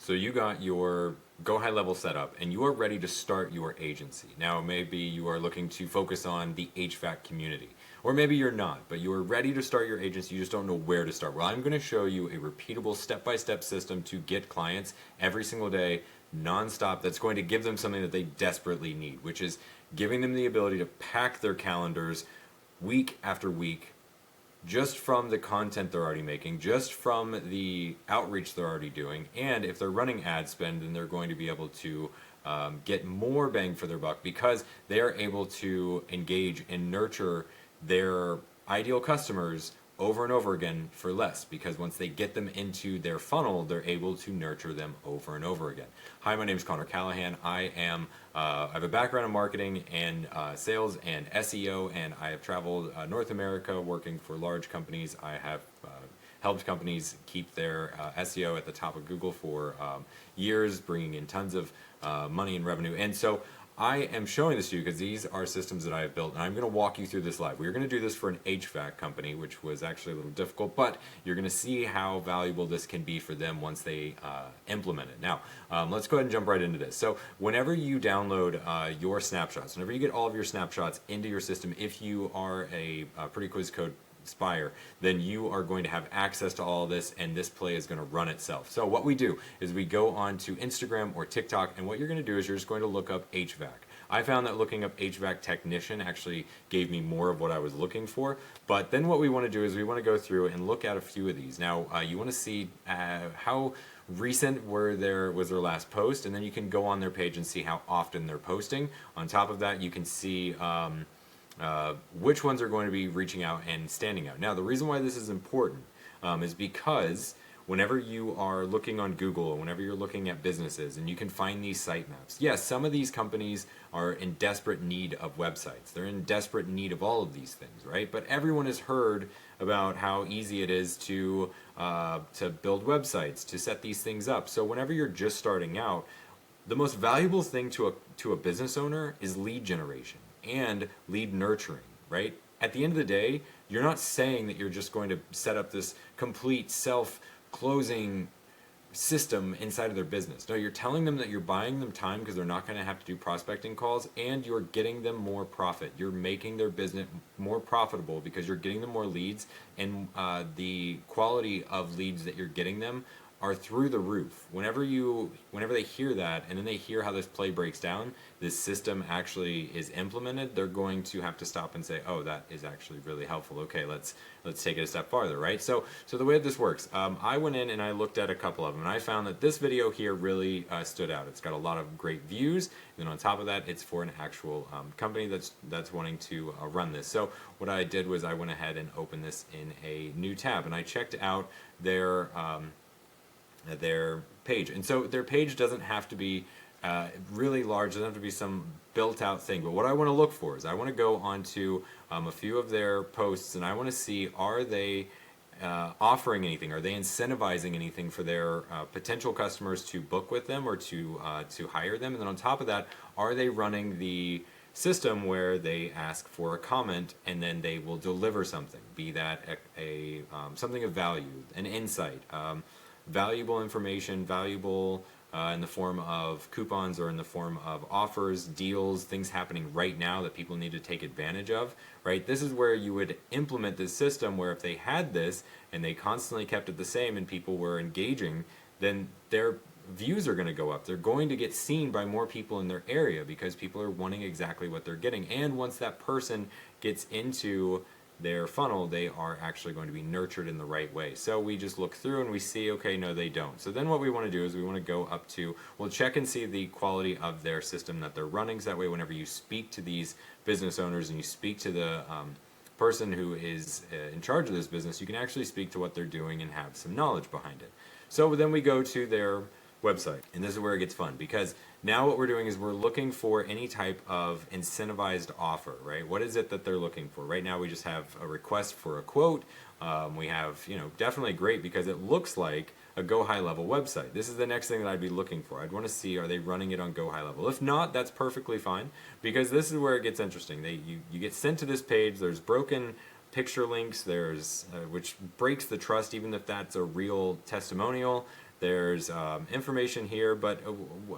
So you got your GoHighLevel set up and you are ready to start your agency. Now maybe you are looking to focus on the HVAC community, or maybe you're not, but you are ready to start your agency, you just don't know where to start. Well, I'm going to show you a repeatable step-by-step system to get clients every single day, non-stop, that's going to give them something that they desperately need, which is giving them the ability to pack their calendars week after week, just from the content they're already making, just from the outreach they're already doing, and if they're running ad spend, then they're going to be able to get more bang for their buck because they are able to engage and nurture their ideal customers over and over again for less, because once they get them into their funnel, they're able to nurture them over and over again. Hi, my name is Connor Callahan. I have a background in marketing and sales and SEO, and I have traveled North America working for large companies. I have helped companies keep their SEO at the top of Google for years, bringing in tons of money and revenue. And so I am showing this to you because these are systems that I have built, and I'm going to walk you through this live. We're going to do this for an HVAC company, which was actually a little difficult, but you're going to see how valuable this can be for them once they implement it. Now, let's go ahead and jump right into this. So whenever you download your snapshots, whenever you get all of your snapshots into your system, if you are a PrettyQuizCode Spire, then you are going to have access to all of this, and this play is going to run itself. So what we do is we go on to Instagram or TikTok, and what you're going to do is you're just going to look up HVAC. I found that looking up HVAC technician actually gave me more of what I was looking for, but then what we want to do is we want to go through and look at a few of these. Now you want to see how recent was their last post, and then you can go on their page and see how often they're posting. On top of that, you can see which ones are going to be reaching out and standing out. Now, the reason why this is important is because whenever you are looking on Google, whenever you're looking at businesses, and you can find these sitemaps, yes, some of these companies are in desperate need of websites. They're in desperate need of all of these things, right? But everyone has heard about how easy it is to build websites, to set these things up. So whenever you're just starting out, the most valuable thing to a business owner is lead generation and lead nurturing, right? At the end of the day, you're not saying that you're just going to set up this complete self-closing system inside of their business. No, you're telling them that you're buying them time because they're not going to have to do prospecting calls, and you're getting them more profit. You're making their business more profitable because you're getting them more leads, and the quality of leads that you're getting them are through the roof. Whenever they hear that, and then they hear how this play breaks down, this system actually is implemented, they're going to have to stop and say, oh, that is actually really helpful. Okay, let's take it a step farther, right? So the way that this works, I went in and I looked at a couple of them, and I found that this video here really stood out. It's got a lot of great views, and then on top of that, it's for an actual company that's wanting to run this. So what I did was I went ahead and opened this in a new tab, and I checked out their page. And so their page doesn't have to be really large, doesn't have to be some built out thing, but what I want to look for is I want to go onto a few of their posts, and I want to see, are they offering anything, are they incentivizing anything for their potential customers to book with them or to hire them, and then on top of that, are they running the system where they ask for a comment and then they will deliver something, be that something of value, an insight, valuable information, valuable in the form of coupons or in the form of offers, deals, things happening right now that people need to take advantage of, right? This is where you would implement this system where if they had this and they constantly kept it the same and people were engaging, then their views are going to go up. They're going to get seen by more people in their area because people are wanting exactly what they're getting. And once that person gets into their funnel, they are actually going to be nurtured in the right way. So we just look through and we see, okay, no, they don't. So then what we want to do is we want to go up to, we'll check and see the quality of their system that they're running. So that way, whenever you speak to these business owners and you speak to the person who is in charge of this business, you can actually speak to what they're doing and have some knowledge behind it. So then we go to their website, and this is where it gets fun, because now what we're doing is we're looking for any type of incentivized offer, right? What is it that they're looking for? Right now we just have a request for a quote. We have, definitely great because it looks like a GoHighLevel website. This is the next thing that I'd be looking for. I'd want to see, are they running it on GoHighLevel? If not, that's perfectly fine, because this is where it gets interesting. You get sent to this page, there's broken picture links, there's which breaks the trust even if that's a real testimonial. there's information here, but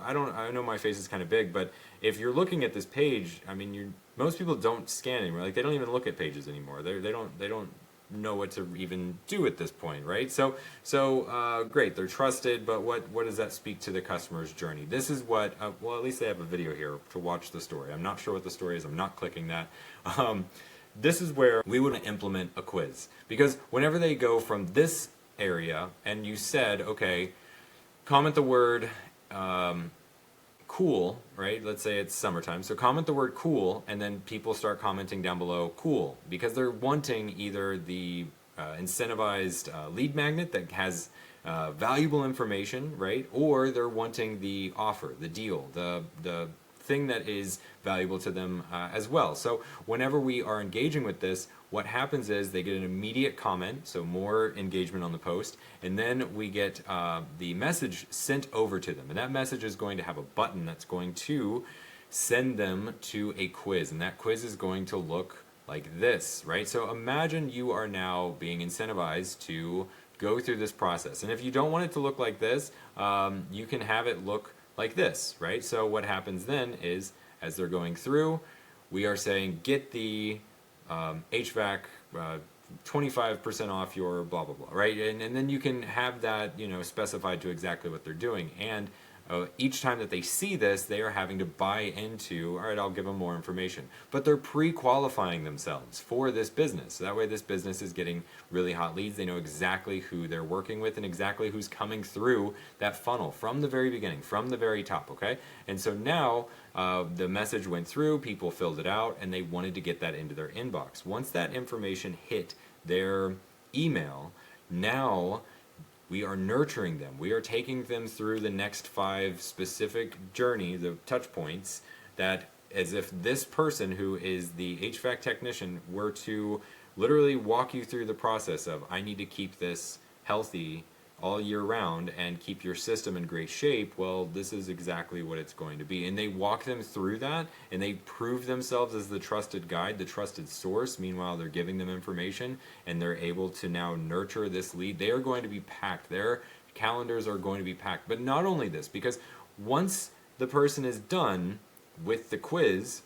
I know my face is kind of big, but if you're looking at this page, I mean, most people don't scan anymore. Like, they don't even look at pages anymore. They don't know what to even do at this point, right? So great, they're trusted, but what does that speak to the customer's journey? This is what, well, at least they have a video here to watch the story. I'm not sure what the story is. I'm not clicking that. This is where we would implement a quiz, because whenever they go from this area and you said, okay, comment the word cool, right? Let's say it's summertime. So comment the word cool, and then people start commenting down below cool, because they're wanting either the incentivized lead magnet that has valuable information, right? Or they're wanting the offer, the deal, the thing that is valuable to them as well. So whenever we are engaging with this, what happens is they get an immediate comment, so more engagement on the post, and then we get the message sent over to them. And that message is going to have a button that's going to send them to a quiz, and that quiz is going to look like this, right? So imagine you are now being incentivized to go through this process. And if you don't want it to look like this, you can have it look like this, right? So what happens then is, as they're going through, we are saying, get the HVAC 25% off your blah, blah, blah, right? And then you can have that, you know, specified to exactly what they're doing. And each time that they see this, they are having to buy into, all right, I'll give them more information. But they're pre-qualifying themselves for this business. So that way this business is getting really hot leads. They know exactly who they're working with and exactly who's coming through that funnel from the very beginning, from the very top, okay? And so now the message went through, people filled it out, and they wanted to get that into their inbox. Once that information hit their email, now we are nurturing them. We are taking them through the next 5 specific journey, the touch points, that as if this person who is the HVAC technician were to literally walk you through the process of, I need to keep this healthy all year round and keep your system in great shape. Well, this is exactly what it's going to be. And they walk them through that, and they prove themselves as the trusted guide, the trusted source. Meanwhile, they're giving them information, and they're able to now nurture this lead. They are going to be packed. Their calendars are going to be packed. But not only this, because once the person is done with the quiz,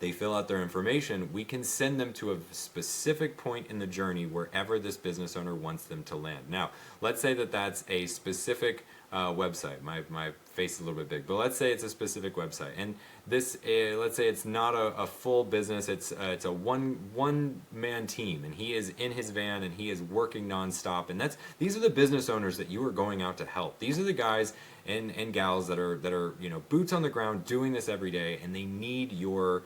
they fill out their information, we can send them to a specific point in the journey wherever this business owner wants them to land. Now, let's say that that's a specific website. My face is a little bit big, but let's say it's a specific website. And this, let's say it's not a full business, it's a one-man team, and he is in his van and he is working nonstop. And these are the business owners that you are going out to help. These are the guys and gals that are you know, boots on the ground doing this every day, and they need your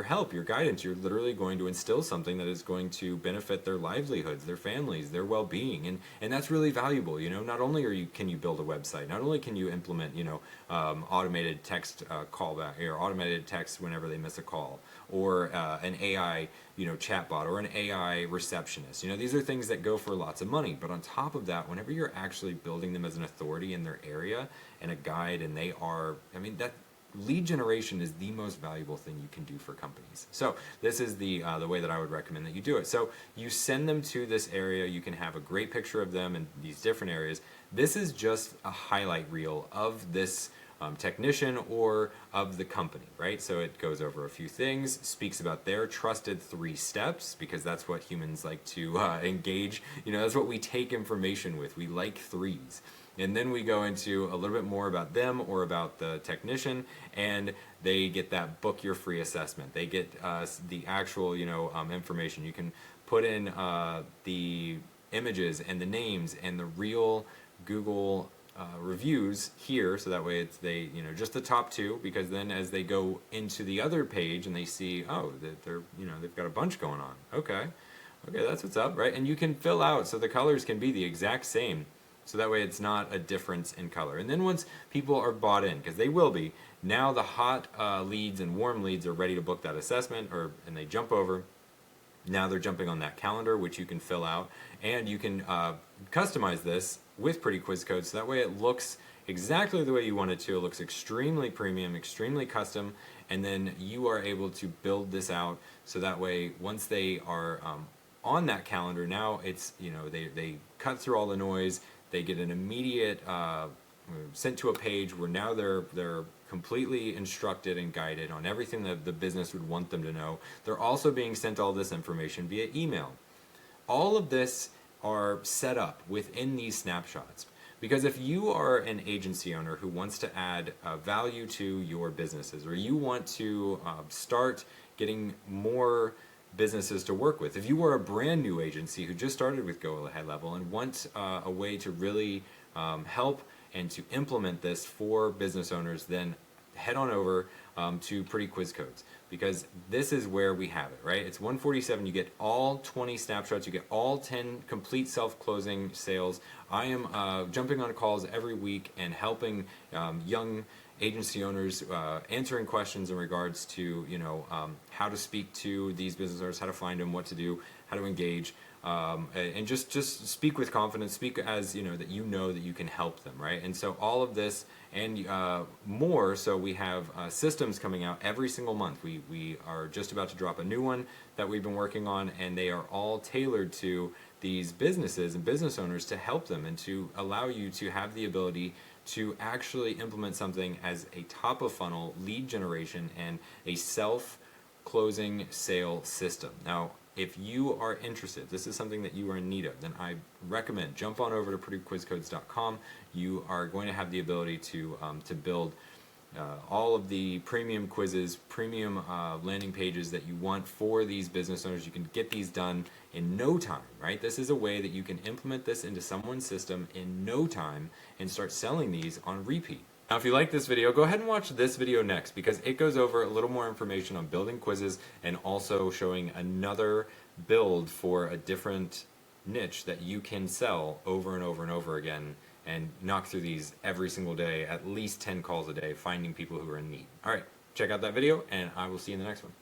help, your guidance. You're literally going to instill something that is going to benefit their livelihoods, their families, their well-being, and that's really valuable. You know, not only can you build a website, not only can you implement, you know, automated text callback, or automated text whenever they miss a call, or an AI, you know, chatbot, or an AI receptionist. You know, these are things that go for lots of money. But on top of that, whenever you're actually building them as an authority in their area and a guide, and they are, I mean, that lead generation is the most valuable thing you can do for companies. So this is the way that I would recommend that you do it. So you send them to this area. You can have a great picture of them in these different areas. This is just a highlight reel of this technician or of the company, right? So it goes over a few things, speaks about their trusted 3 steps, because that's what humans like to engage. You know, that's what we take information with. We like 3s. And then we go into a little bit more about them or about the technician, and they get that book your free assessment. They get the actual, you know, information. You can put in the images and the names and the real Google reviews here, so that way it's you know, just the top 2, because then as they go into the other page and they see, oh, they're, you know, they've got a bunch going on. Okay, that's what's up, right? And you can fill out so the colors can be the exact same. So that way it's not a difference in color. And then once people are bought in, because they will be, now the hot leads and warm leads are ready to book that assessment, and they jump over. Now they're jumping on that calendar, which you can fill out, and you can customize this with PrettyQuizCodes, so that way it looks exactly the way you want it to. It looks extremely premium, extremely custom, and then you are able to build this out so that way once they are on that calendar, now it's, you know, they cut through all the noise. They get an immediate sent to a page where now they're completely instructed and guided on everything that the business would want them to know. They're also being sent all this information via email. All of this are set up within these snapshots. Because if you are an agency owner who wants to add value to your businesses, or you want to start getting more businesses to work with, if you were a brand new agency who just started with GoHighLevel and want a way to really help and to implement this for business owners, then head on over to PrettyQuizCodes, because this is where we have it, right? It's 147. You get all 20 snapshots. You get all 10 complete self-closing sales. I am jumping on calls every week and helping young agency owners, answering questions in regards to how to speak to these business owners, how to find them, what to do, how to engage. And just speak with confidence, speak as that that you can help them, right? And so all of this and more, so we have systems coming out every single month. We are just about to drop a new one that we've been working on, and they are all tailored to these businesses and business owners to help them and to allow you to have the ability to actually implement something as a top of funnel lead generation and a self-closing sale system. Now, if you are interested, this is something that you are in need of, then I recommend jump on over to PrettyQuizCodes.com. You are going to have the ability to build all of the premium quizzes, premium landing pages that you want for these business owners. You can get these done in no time, right? This is a way that you can implement this into someone's system in no time and start selling these on repeat. Now, if you like this video, go ahead and watch this video next, because it goes over a little more information on building quizzes and also showing another build for a different niche that you can sell over and over and over again and knock through these every single day, at least 10 calls a day, finding people who are in need. All right, check out that video, and I will see you in the next one.